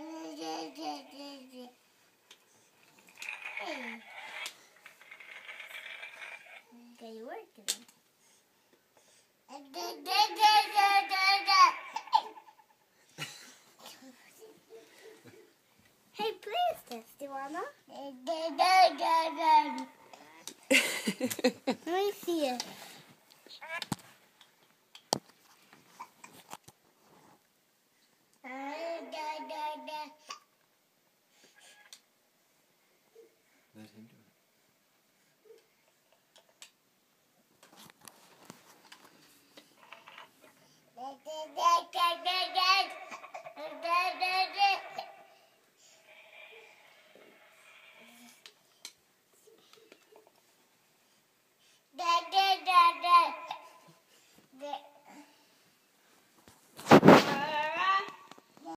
Okay, you're working. Hey, please, this. Do you wanna? Let me see it.